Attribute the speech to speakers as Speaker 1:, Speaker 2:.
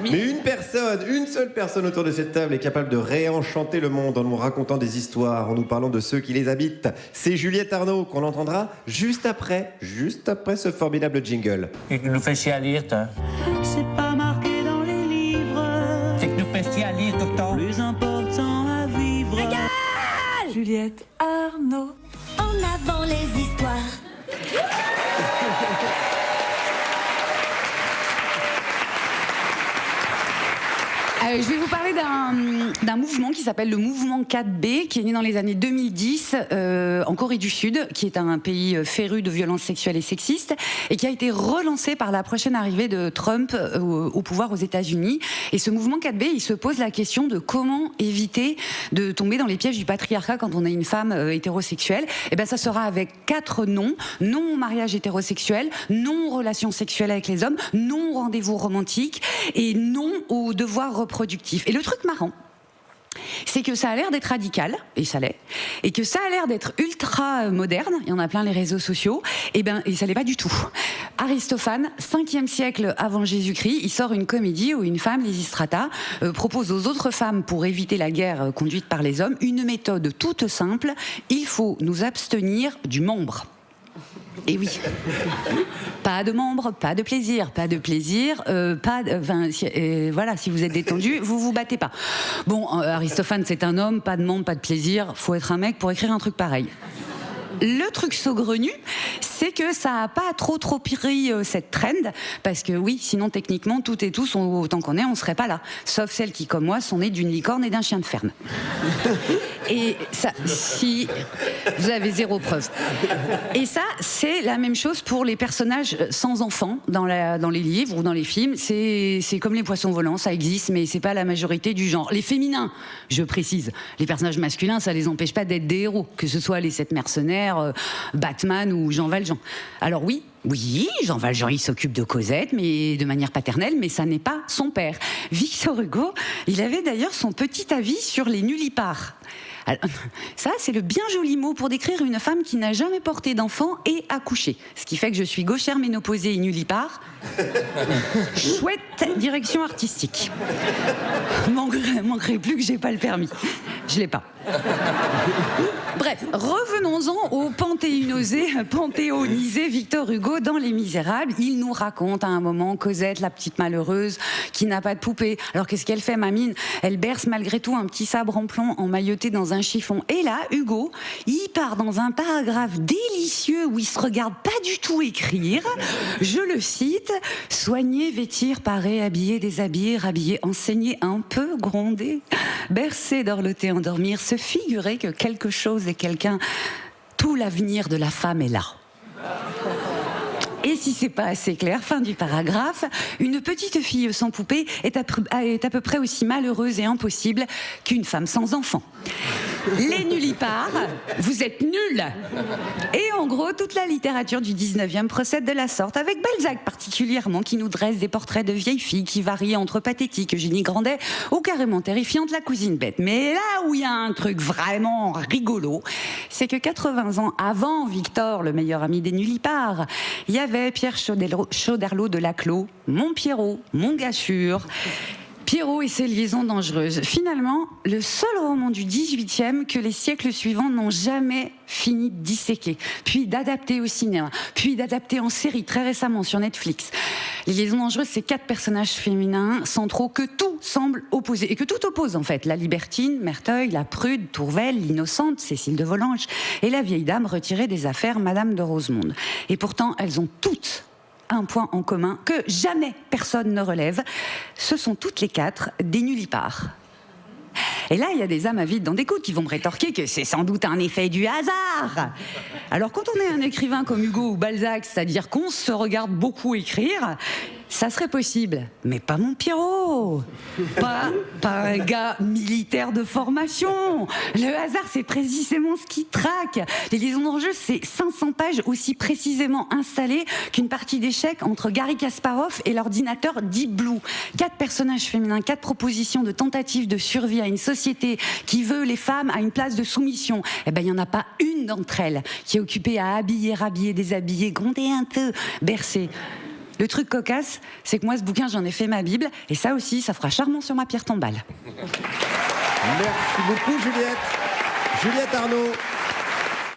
Speaker 1: Mais une seule personne autour de cette table est capable de réenchanter le monde en nous racontant des histoires, en nous parlant de ceux qui les habitent. C'est Juliette Arnaud qu'on entendra juste après ce formidable jingle.
Speaker 2: Et qui nous fait chier à lire, toi.
Speaker 3: C'est pas marqué dans les livres.
Speaker 2: C'est que nous fait chier à lire tout le temps.
Speaker 3: Plus important à vivre. Juliette Arnaud.
Speaker 4: En avant les histoires.
Speaker 5: Je vais vous parler d'un mouvement qui s'appelle le mouvement 4B, qui est né dans les années 2010 en Corée du Sud, qui est un pays féru de violences sexuelles et sexistes, et qui a été relancé par la prochaine arrivée de Trump au pouvoir aux États-Unis. Et ce mouvement 4B, il se pose la question de comment éviter de tomber dans les pièges du patriarcat quand on est une femme hétérosexuelle. Et ben, ça sera avec 4 non. Non au mariage hétérosexuel, non aux relations sexuelles avec les hommes, non au rendez-vous romantique et non aux devoirs reproductifs. Et le truc marrant, c'est que ça a l'air d'être radical, et ça l'est, et que ça a l'air d'être ultra moderne, il y en a plein les réseaux sociaux, et ça l'est pas du tout. Aristophane, 5e siècle avant Jésus-Christ, il sort une comédie où une femme, Lysistrata, propose aux autres femmes, pour éviter la guerre conduite par les hommes, une méthode toute simple: il faut nous abstenir du membre. Et oui, pas de membres, pas de plaisir, voilà, si vous êtes détendu, vous vous battez pas. Bon, Aristophane, c'est un homme, pas de membres, pas de plaisir, faut être un mec pour écrire un truc pareil. Le truc saugrenu, c'est que ça a pas trop pris cette trend, parce que oui, sinon techniquement toutes et tous, autant qu'on est, on serait pas là, sauf celles qui, comme moi, sont nées d'une licorne et d'un chien de ferme. Et ça, si vous avez 0 preuve. Et ça, c'est la même chose pour les personnages sans enfants dans les livres ou dans les films. C'est comme les poissons volants, ça existe, mais c'est pas la majorité du genre. Les féminins, je précise, les personnages masculins, ça les empêche pas d'être des héros, que ce soit les 7 mercenaires, Batman ou Jean Valjean. Alors oui, Jean Valjean, il s'occupe de Cosette, mais de manière paternelle, mais ça n'est pas son père. Victor Hugo, il avait d'ailleurs son petit avis sur les nullipares. Alors, ça, c'est le bien joli mot pour décrire une femme qui n'a jamais porté d'enfant et accouché. Ce qui fait que je suis gauchère ménopausée et nullipare. Chouette direction artistique. Manquerait plus que j'ai pas le permis. Je l'ai pas. Bref, revenons-en au panthéonisé Victor Hugo dans Les Misérables. Il nous raconte à un moment Cosette, la petite malheureuse, qui n'a pas de poupée. Alors qu'est-ce qu'elle fait, mamine? Elle berce malgré tout un petit sabre en plomb emmailloté dans un chiffon. Et là, Hugo, il part dans un paragraphe délicieux où il se regarde pas du tout écrire. Je le cite: soigner, vêtir, parer, habiller, déshabiller, rhabiller, enseigner, un peu gronder, bercer, dorloter, endormir, se figurer que quelque chose et quelqu'un, tout l'avenir de la femme est là. Et si c'est pas assez clair, fin du paragraphe, une petite fille sans poupée est à peu près aussi malheureuse et impossible qu'une femme sans enfant. Les nullipares, vous êtes nuls. Et en gros, toute la littérature du 19e procède de la sorte, avec Balzac particulièrement, qui nous dresse des portraits de vieilles filles qui varient entre pathétique Eugénie Grandet ou carrément terrifiante la cousine bête. Mais là où il y a un truc vraiment rigolo, c'est que 80 ans avant Victor, le meilleur ami des nullipares, il y avait Pierre Chauderlot de Laclos, mon Pierrot, mon gars sûr, Pierrot et ses liaisons dangereuses. Finalement, le seul roman du 18e que les siècles suivants n'ont jamais fini de disséquer, puis d'adapter au cinéma, puis d'adapter en série très récemment sur Netflix. Les liaisons dangereuses, c'est 4 personnages féminins centraux que tout semble opposer, et que tout oppose en fait. La libertine, Merteuil, la prude, Tourvel, l'innocente, Cécile de Volanges, et la vieille dame retirée des affaires, Madame de Rosemonde. Et pourtant, elles ont toutes un point en commun que jamais personne ne relève. Ce sont toutes les 4 des nullipares. Et là, il y a des âmes avides dans des coups qui vont me rétorquer que c'est sans doute un effet du hasard. Alors quand on est un écrivain comme Hugo ou Balzac, c'est-à-dire qu'on se regarde beaucoup écrire, ça serait possible, mais pas mon Pierrot, pas un gars militaire de formation. Le hasard, c'est précisément ce qui traque. Les liaisons dangereuses, c'est 500 pages aussi précisément installées qu'une partie d'échecs entre Garry Kasparov et l'ordinateur Deep Blue. 4 personnages féminins, 4 propositions de tentatives de survie à une société qui veut les femmes à une place de soumission. Eh ben, il n'y en a pas une d'entre elles qui est occupée à habiller, rhabiller, déshabiller, gronder un peu, bercer. Le truc cocasse, c'est que moi, ce bouquin, j'en ai fait ma Bible, et ça aussi, ça fera charmant sur ma pierre tombale.
Speaker 1: Merci beaucoup, Juliette. Juliette Arnaud.